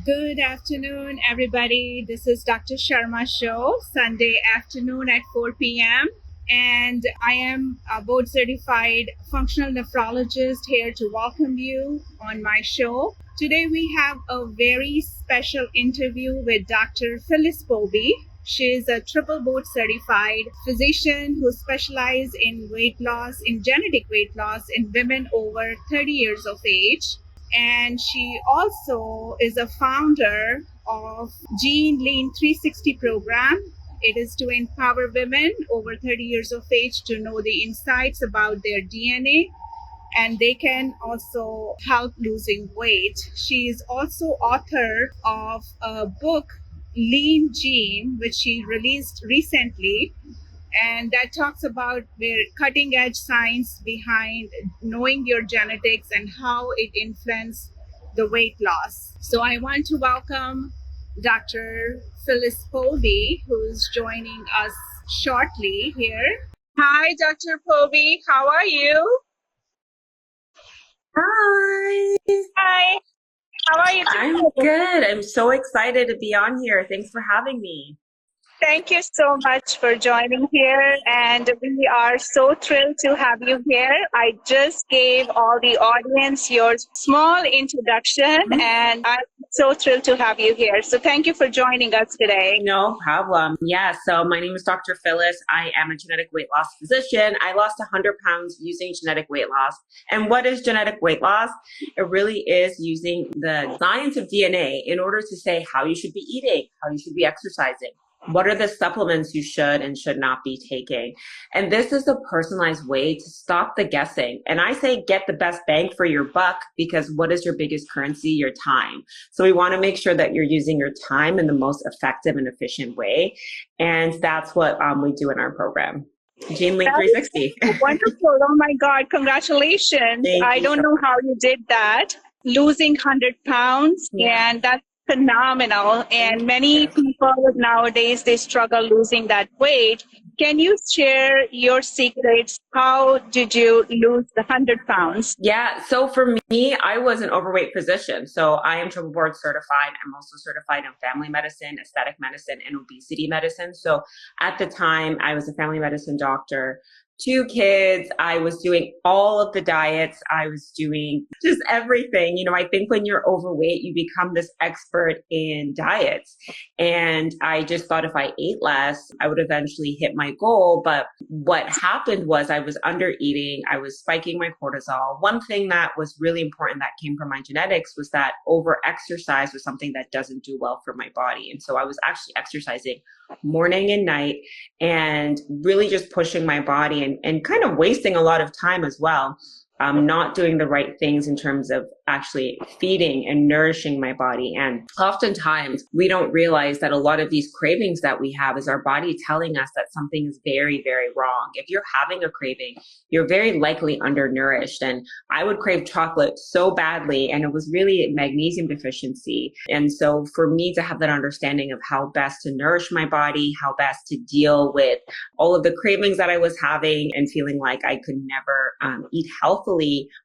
Good afternoon, everybody. This is Dr. Sharma Show, Sunday afternoon at 4 p.m. And I am a board certified functional nephrologist here to welcome you on my show. Today, we have a very special interview with Dr. Phyllis Pobee. She is a triple board certified physician who specializes in weight loss, in genetic weight loss in women over 30 years of age, and she also is a founder of Gene Lean 360 program. It is to empower women over 30 years of age to know the insights about their DNA, and they can also help losing weight. She is also author of a book, Lean Gene, which she released recently, and that talks about the cutting edge science behind knowing your genetics and how it influences the weight loss. So I want to welcome Dr. Phyllis Pobee, who's joining us shortly here. Hi, Dr. Pobee. How are you? Hi. Hi. How are you today? I'm good. I'm so excited to be on here. Thanks for having me. Thank you so much for joining here, and we are so thrilled to have you here. I just gave all the audience your small introduction, and I'm so thrilled to have you here. So thank you for joining us today. No problem. Yeah, so my name is Dr. Phyllis. I am a genetic weight loss physician. I lost 100 pounds using genetic weight loss. And what is genetic weight loss? It really is using the science of DNA in order to say how you should be eating, how you should be exercising. What are the supplements you should and should not be taking? And this is a personalized way to stop the guessing. And I say get the best bang for your buck, because what is your biggest currency? Your time. So we want to make sure that you're using your time in the most effective and efficient way. And that's what we do in our program. Gene Lean 360. Wonderful. Oh my God. Congratulations. I don't know how you did that. Losing 100 pounds. Yeah. And that's phenomenal. And many people nowadays, they struggle losing that weight. Can you share your secrets? How did you lose the 100 pounds? Yeah. So for me, I was an overweight physician. So I am triple board certified. I'm also certified in family medicine, aesthetic medicine, and obesity medicine. So at the time, I was a family medicine doctor. 2 kids. I was doing all of the diets. I was doing just everything. You know, I think when you're overweight, you become this expert in diets. And I just thought if I ate less, I would eventually hit my goal. But what happened was I was under eating. I was spiking my cortisol. One thing that was really important that came from my genetics was that over exercise was something that doesn't do well for my body. And so I was actually exercising morning and night and really just pushing my body and kind of wasting a lot of time as well. Not doing the right things in terms of actually feeding and nourishing my body. And oftentimes we don't realize that a lot of these cravings that we have is our body telling us that something is very, very wrong. If you're having a craving, you're very likely undernourished. And I would crave chocolate so badly, and it was really magnesium deficiency. And so for me to have that understanding of how best to nourish my body, how best to deal with all of the cravings that I was having and feeling like I could never eat healthily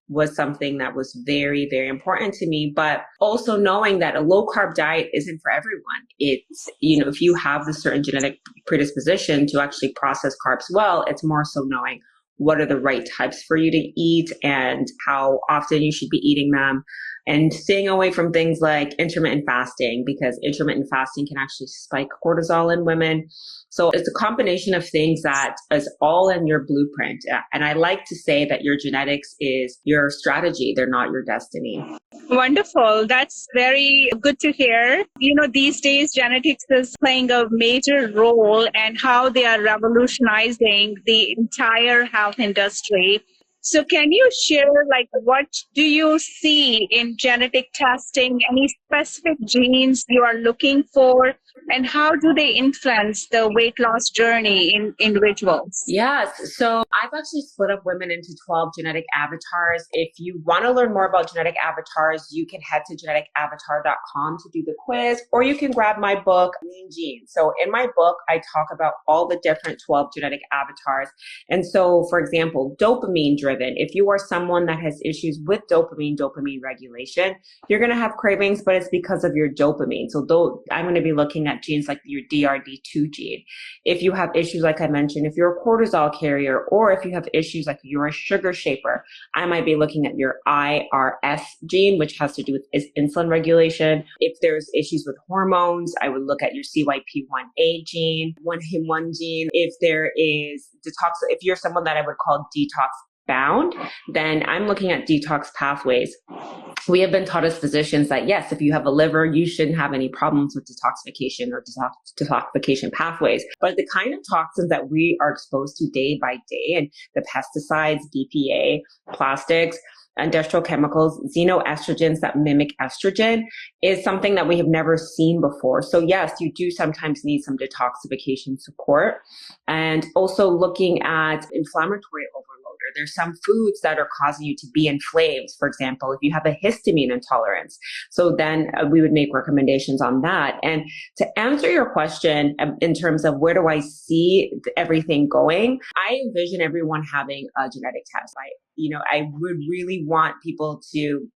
was something that was very, very important to me. But also knowing that a low carb diet isn't for everyone. It's, you know, if you have the certain genetic predisposition to actually process carbs well, it's more so knowing what are the right types for you to eat and how often you should be eating them, and staying away from things like intermittent fasting, because intermittent fasting can actually spike cortisol in women. So it's a combination of things that is all in your blueprint. And I like to say that your genetics is your strategy. They're not your destiny. Wonderful. That's very good to hear. You know, these days, genetics is playing a major role and how they are revolutionizing the entire health industry. So can you share, like, what do you see in genetic testing? Any specific genes you are looking for? And how do they influence the weight loss journey in individuals? Yes. So I've actually split up women into 12 genetic avatars. If you want to learn more about genetic avatars, you can head to geneticavatar.com to do the quiz, or you can grab my book, Lean Gene. So in my book, I talk about all the different 12 genetic avatars. And so, for example, dopamine driven driven. If you are someone that has issues with dopamine regulation, you're going to have cravings, but it's because of your dopamine. So though I'm going to be looking at genes like your DRD2 gene. If you have issues, like I mentioned, if you're a cortisol carrier, or if you have issues like you're a sugar shaper, I might be looking at your IRS gene, which has to do with insulin regulation. If there's issues with hormones, I would look at your CYP1A gene, 1 gene. If there is detox, if you're someone that I would call detox bound, then I'm looking at detox pathways. We have been taught as physicians that yes, if you have a liver, you shouldn't have any problems with detoxification or detoxification pathways. But the kind of toxins that we are exposed to day by day, and the pesticides, BPA, plastics, industrial chemicals, xenoestrogens that mimic estrogen, is something that we have never seen before. So yes, you do sometimes need some detoxification support. And also looking at inflammatory overload. There's some foods that are causing you to be inflamed. For example, if you have a histamine intolerance. So then we would make recommendations on that. And to answer your question in terms of where do I see everything going, I envision everyone having a genetic test. I would really want people to,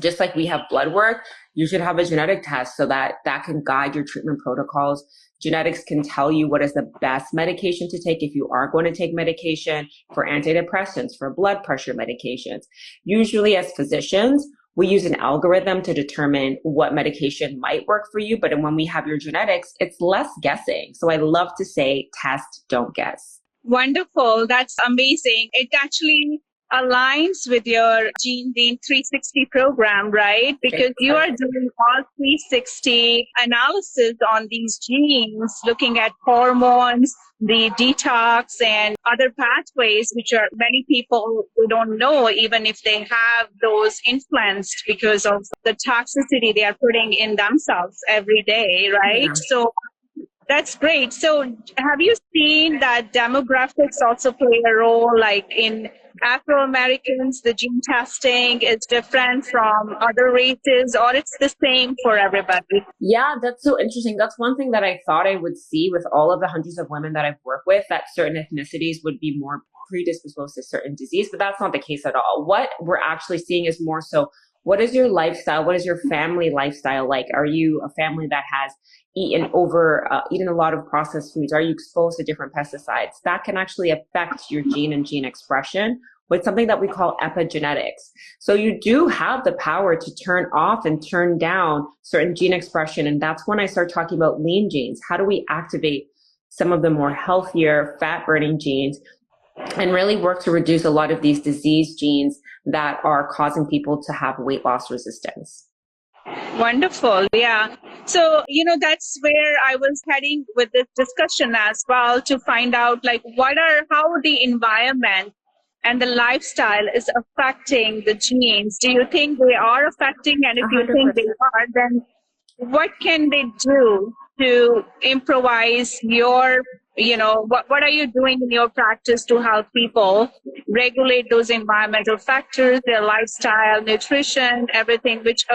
just like we have blood work, you should have a genetic test so that can guide your treatment protocols. Genetics can tell you what is the best medication to take if you are going to take medication for antidepressants, for blood pressure medications. Usually as physicians, we use an algorithm to determine what medication might work for you. But when we have your genetics, it's less guessing. So I love to say test, don't guess. Wonderful. That's amazing. It actually aligns with your Gene Dean 360 program, right? Because you are doing all 360 analysis on these genes, looking at hormones, the detox, and other pathways, which are many people who don't know, even if they have those influenced because of the toxicity they are putting in themselves every day, right? Yeah. So that's great. So have you seen that demographics also play a role, like in Afro-Americans, the gene testing is different from other races, or it's the same for everybody? Yeah, that's so interesting. That's one thing that I thought I would see with all of the hundreds of women that I've worked with, that certain ethnicities would be more predisposed to certain disease, but that's not the case at all. What we're actually seeing is more so, what is your lifestyle? What is your family lifestyle like? Are you a family that has eaten a lot of processed foods? Are you exposed to different pesticides? That can actually affect your gene and gene expression with something that we call epigenetics. So you do have the power to turn off and turn down certain gene expression. And that's when I start talking about lean genes. How do we activate some of the more healthier fat burning genes and really work to reduce a lot of these disease genes that are causing people to have weight loss resistance? Wonderful. Yeah. So, that's where I was heading with this discussion as well, to find out how the environment and the lifestyle is affecting the genes. Do you think they are affecting? And if you think they are, then what can they do to improvise what are you doing in your practice to help people regulate those environmental factors, their lifestyle, nutrition, everything, which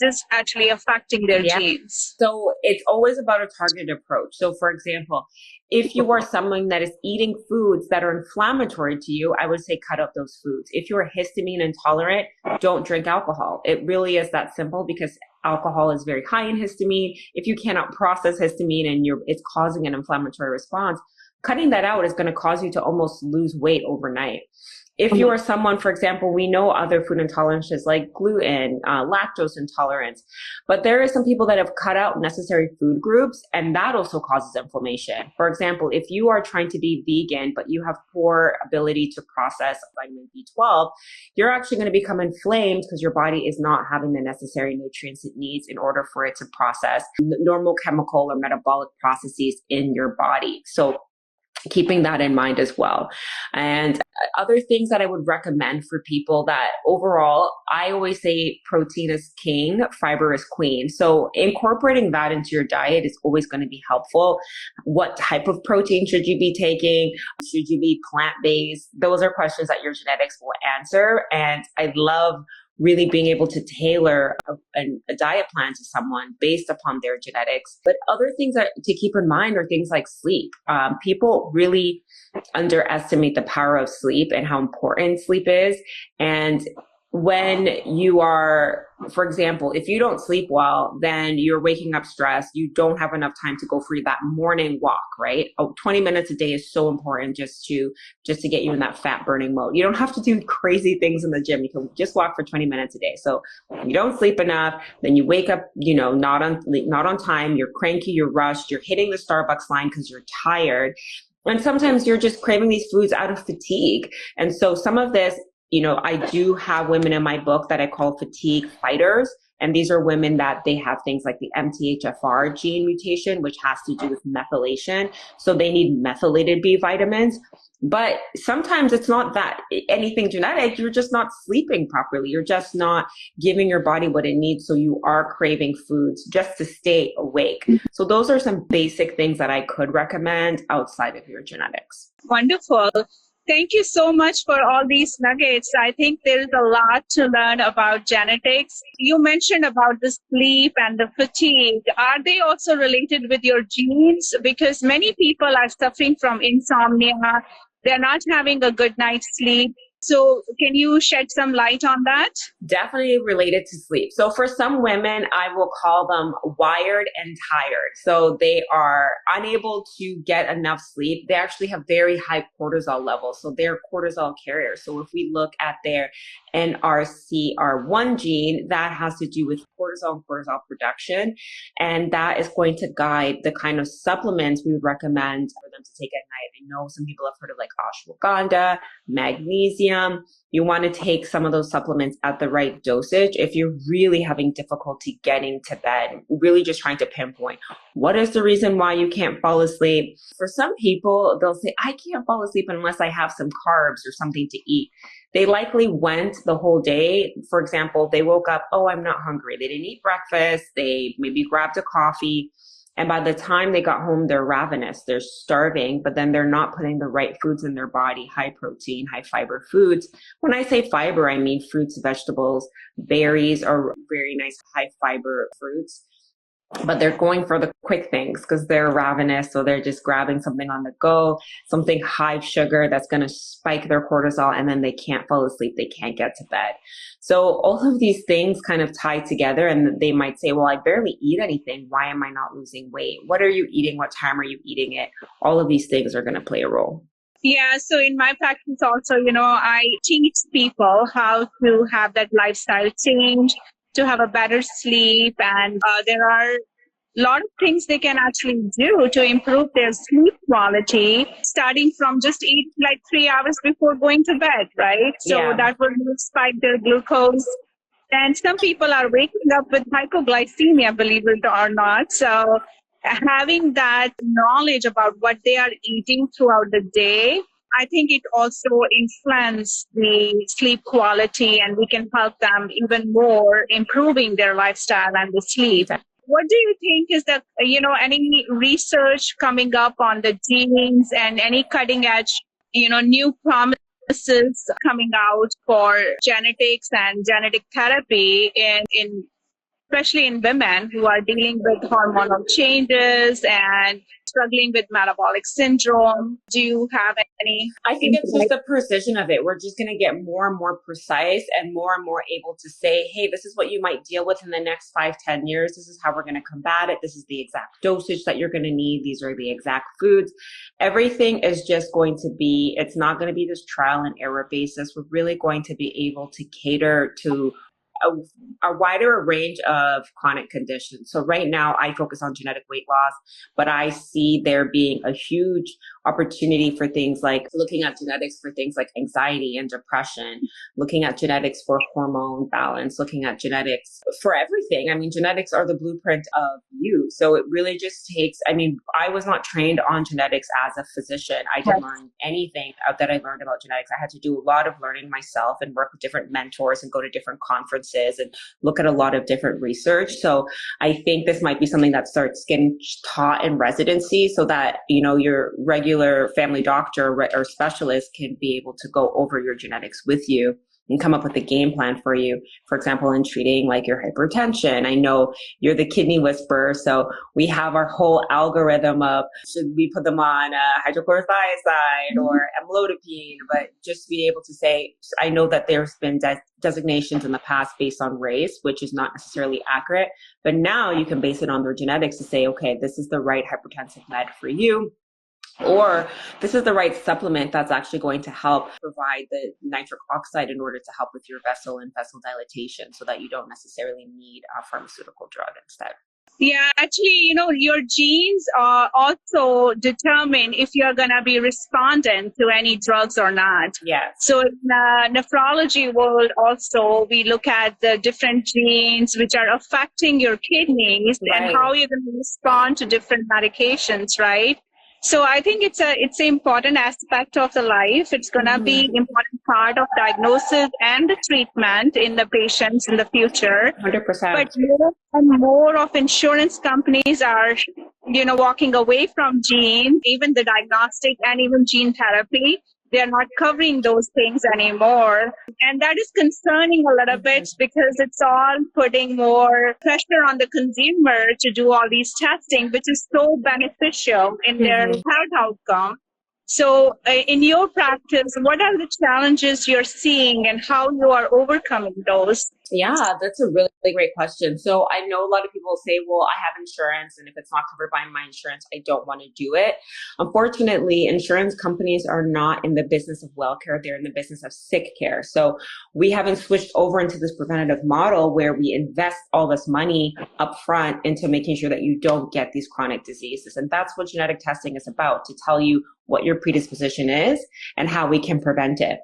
is actually affecting their genes? So it's always about a targeted approach. So for example, if you are someone that is eating foods that are inflammatory to you, I would say cut out those foods. If you're histamine intolerant, don't drink alcohol. It really is that simple, because alcohol is very high in histamine. If you cannot process histamine and it's causing an inflammatory response, cutting that out is going to cause you to almost lose weight overnight. If you are someone, for example, we know other food intolerances like gluten, lactose intolerance, but there are some people that have cut out necessary food groups, and that also causes inflammation. For example, if you are trying to be vegan, but you have poor ability to process vitamin B12, you're actually going to become inflamed because your body is not having the necessary nutrients it needs in order for it to process normal chemical or metabolic processes in your body. So keeping that in mind as well. And other things that I would recommend for people, that overall, I always say protein is king, fiber is queen. So incorporating that into your diet is always going to be helpful. What type of protein should you be taking? Should you be plant-based? Those are questions that your genetics will answer. And I love really being able to tailor a diet plan to someone based upon their genetics. But other things that to keep in mind are things like sleep. People really underestimate the power of sleep and how important sleep is. And when you are, for example, if you don't sleep well, then you're waking up stressed. You don't have enough time to go for that morning walk, right? 20 minutes a day is so important just to get you in that fat burning mode. You don't have to do crazy things in the gym. You can just walk for 20 minutes a day. So you don't sleep enough, then you wake up, not on time. You're cranky, you're rushed, you're hitting the Starbucks line because you're tired. And sometimes you're just craving these foods out of fatigue. And so some of this, I do have women in my book that I call fatigue fighters. And these are women that they have things like the MTHFR gene mutation, which has to do with methylation. So they need methylated B vitamins. But sometimes it's not that anything genetic. You're just not sleeping properly. You're just not giving your body what it needs. So you are craving foods just to stay awake. So those are some basic things that I could recommend outside of your genetics. Wonderful. Thank you so much for all these nuggets. I think there is a lot to learn about genetics. You mentioned about the sleep and the fatigue. Are they also related with your genes? Because many people are suffering from insomnia. They're not having a good night's sleep. So can you shed some light on that? Definitely related to sleep. So for some women, I will call them wired and tired. So they are unable to get enough sleep. They actually have very high cortisol levels. So they're cortisol carriers. So if we look at their NRCR1 gene, that has to do with cortisol and cortisol production. And that is going to guide the kind of supplements we would recommend for them to take at night. I know some people have heard of like ashwagandha, magnesium. You want to take some of those supplements at the right dosage if you're really having difficulty getting to bed, really just trying to pinpoint what is the reason why you can't fall asleep. For some people, they'll say, I can't fall asleep unless I have some carbs or something to eat. They likely went the whole day. For example, they woke up, oh, I'm not hungry. They didn't eat breakfast. They maybe grabbed a coffee. And by the time they got home, they're ravenous, they're starving, but then they're not putting the right foods in their body, high protein, high fiber foods. When I say fiber, I mean fruits, vegetables, berries are very nice high fiber fruits. But they're going for the quick things because they're ravenous. So they're just grabbing something on the go, something high sugar that's going to spike their cortisol, and then they can't fall asleep. They can't get to bed. So all of these things kind of tie together, and they might say, well, I barely eat anything. Why am I not losing weight? What are you eating? What time are you eating it? All of these things are going to play a role. Yeah, so in my practice also, I teach people how to have that lifestyle change, to have a better sleep. And there are a lot of things they can actually do to improve their sleep quality, starting from just eat like 3 hours before going to bed, right? So that will spike their glucose. And some people are waking up with hypoglycemia, believe it or not. So having that knowledge about what they are eating throughout the day, I think it also influences the sleep quality, and we can help them even more improving their lifestyle and the sleep. What do you think is the, any research coming up on the genes and any cutting edge, new promises coming out for genetics and genetic therapy in especially in women who are dealing with hormonal changes and struggling with metabolic syndrome? Do you have any? I think it's just the precision of it. We're just going to get more and more precise and more able to say, hey, this is what you might deal with in the next 5-10 years. This is how we're going to combat it. This is the exact dosage that you're going to need. These are the exact foods. Everything is just going to be, it's not going to be this trial and error basis. We're really going to be able to cater to a wider range of chronic conditions. So right now I focus on genetic weight loss, but I see there being a huge opportunity for things like looking at genetics for things like anxiety and depression, looking at genetics for hormone balance, looking at genetics for everything. I mean, genetics are the blueprint of you. So it really just takes, I was not trained on genetics as a physician. I didn't learn anything that I learned about genetics. I had to do a lot of learning myself and work with different mentors and go to different conferences and look at a lot of different research. So I think this might be something that starts getting taught in residency so that, your regular family doctor or specialist can be able to go over your genetics with you and come up with a game plan for you. For example, in treating like your hypertension, I know you're the kidney whisperer. So we have our whole algorithm of, should we put them on hydrochlorothiazide or amlodipine, but just be able to say, I know that there's been designations in the past based on race, which is not necessarily accurate, but now you can base it on their genetics to say, okay, this is the right hypertensive med for you. Or this is the right supplement that's actually going to help provide the nitric oxide in order to help with your vessel and vessel dilatation so that you don't necessarily need a pharmaceutical drug instead. Yeah, actually, your genes also determine if you're going to be respondent to any drugs or not. Yes. So in the nephrology world also, we look at the different genes which are affecting your kidneys and how you're going to respond to different medications, right? So I think it's an important aspect of the life. It's going to be an important part of diagnosis and the treatment in the patients in the future. 100%. But more and more of insurance companies are, walking away from genes, even the diagnostic and even gene therapy. They're not covering those things anymore. And that is concerning a little bit because it's all putting more pressure on the consumer to do all these testing, which is so beneficial in their health outcome. So in your practice, what are the challenges you're seeing and how you are overcoming those? Yeah, that's a really, really great question. So I know a lot of people say, well, I have insurance, and if it's not covered by my insurance, I don't want to do it. Unfortunately, insurance companies are not in the business of well care. They're in the business of sick care. So we haven't switched over into this preventative model where we invest all this money up front into making sure that you don't get these chronic diseases. And that's what genetic testing is about, to tell you what your predisposition is and how we can prevent it.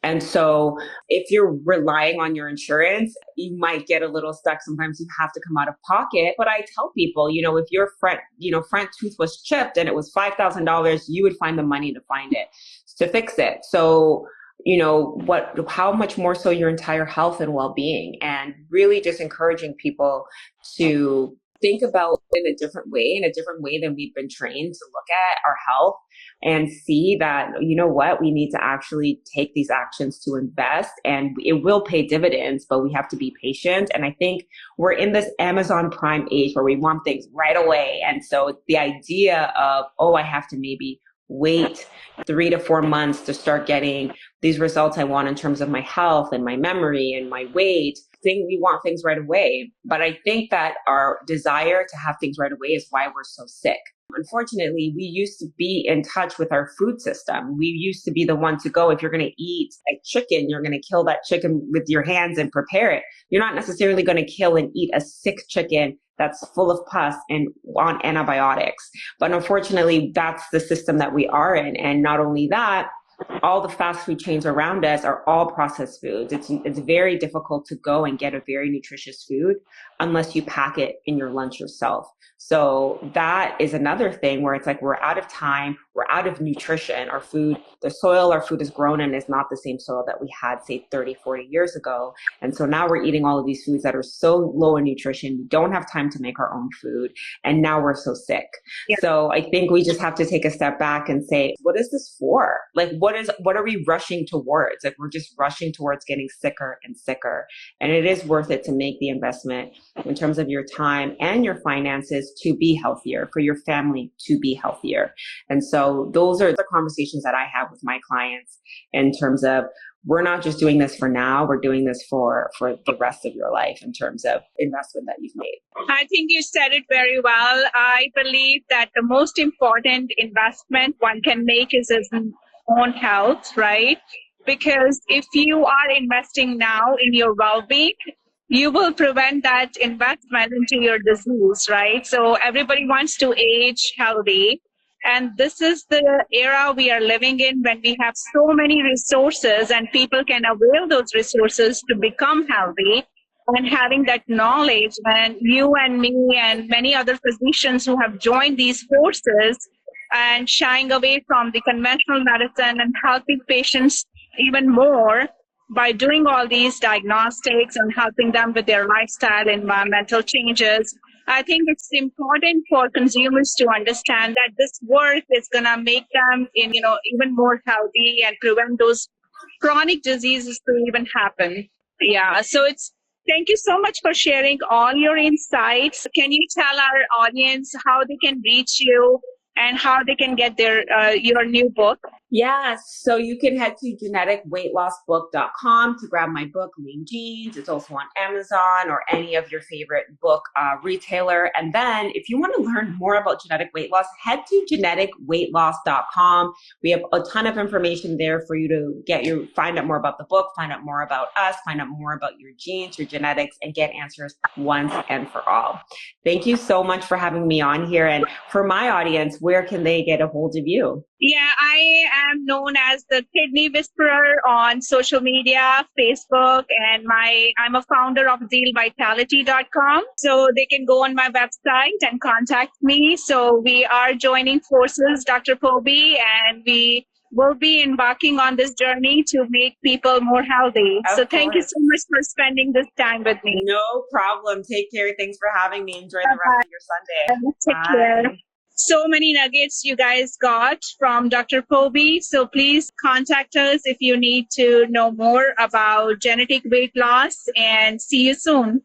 And so if you're relying on your insurance, you might get a little stuck. Sometimes you have to come out of pocket. But I tell people, if your front tooth was chipped and it was $5,000, you would find the money to find it, to fix it. So, how much more so your entire health and well-being, and really just encouraging people to think about in a different way than we've been trained to look at our health, and see that, we need to actually take these actions to invest, and it will pay dividends, but we have to be patient. And I think we're in this Amazon Prime age where we want things right away. And so the idea of, I have to maybe wait 3 to 4 months to start getting these results I want in terms of my health and my memory and my weight. We want things right away. But I think that our desire to have things right away is why we're so sick. Unfortunately, we used to be in touch with our food system. We used to be the one to go, if you're going to eat a chicken, you're going to kill that chicken with your hands and prepare it. You're not necessarily going to kill and eat a sick chicken that's full of pus and on antibiotics. But unfortunately, that's the system that we are in. And not only that, all the fast food chains around us are all processed foods. It's very difficult to go and get a very nutritious food unless you pack it in your lunch yourself. So that is another thing where it's like we're out of time, we're out of nutrition. Our food, the soil our food is grown in is not the same soil that we had, say, 30, 40 years ago. And so now we're eating all of these foods that are so low in nutrition. We don't have time to make our own food. And now we're so sick. Yeah. So I think we just have to take a step back and say, what is this for? Like, what are we rushing towards? Like, we're just rushing towards getting sicker and sicker. And it is worth it to make the investment in terms of your time and your finances to be healthier, for your family to be healthier. And so those are the conversations that I have with my clients in terms of, we're not just doing this for now, we're doing this for the rest of your life in terms of investment that you've made. I think you said it very well. I believe that the most important investment one can make is his own health, right? Because if you are investing now in your well-being, you will prevent that investment into your disease, right? So everybody wants to age healthy. And this is the era we are living in when we have so many resources and people can avail those resources to become healthy. And having that knowledge, and you and me and many other physicians who have joined these forces and shying away from the conventional medicine and helping patients even more by doing all these diagnostics and helping them with their lifestyle, environmental changes. I think it's important for consumers to understand that this work is going to make them even more healthy and prevent those chronic diseases to even happen. Yeah. So thank you so much for sharing all your insights. Can you tell our audience how they can reach you and how they can get your new book? Yes. So you can head to geneticweightlossbook.com to grab my book, Lean Genes. It's also on Amazon or any of your favorite book retailer. And then if you want to learn more about genetic weight loss, head to geneticweightloss.com. We have a ton of information there for you to find out more about the book, find out more about us, find out more about your genes, your genetics, and get answers once and for all. Thank you so much for having me on here. And for my audience, where can they get a hold of you? Yeah, I am known as the Kidney Whisperer on social media, Facebook, and I'm a founder of Zealvitality.com. So they can go on my website and contact me. So we are joining forces, Dr. Pobee, and we will be embarking on this journey to make people more healthy. So thank you so much for spending this time with me. No problem. Take care. Thanks for having me. Enjoy the rest of your Sunday. Take care. So many nuggets you guys got from Dr. Pobee. So please contact us if you need to know more about genetic weight loss, and see you soon.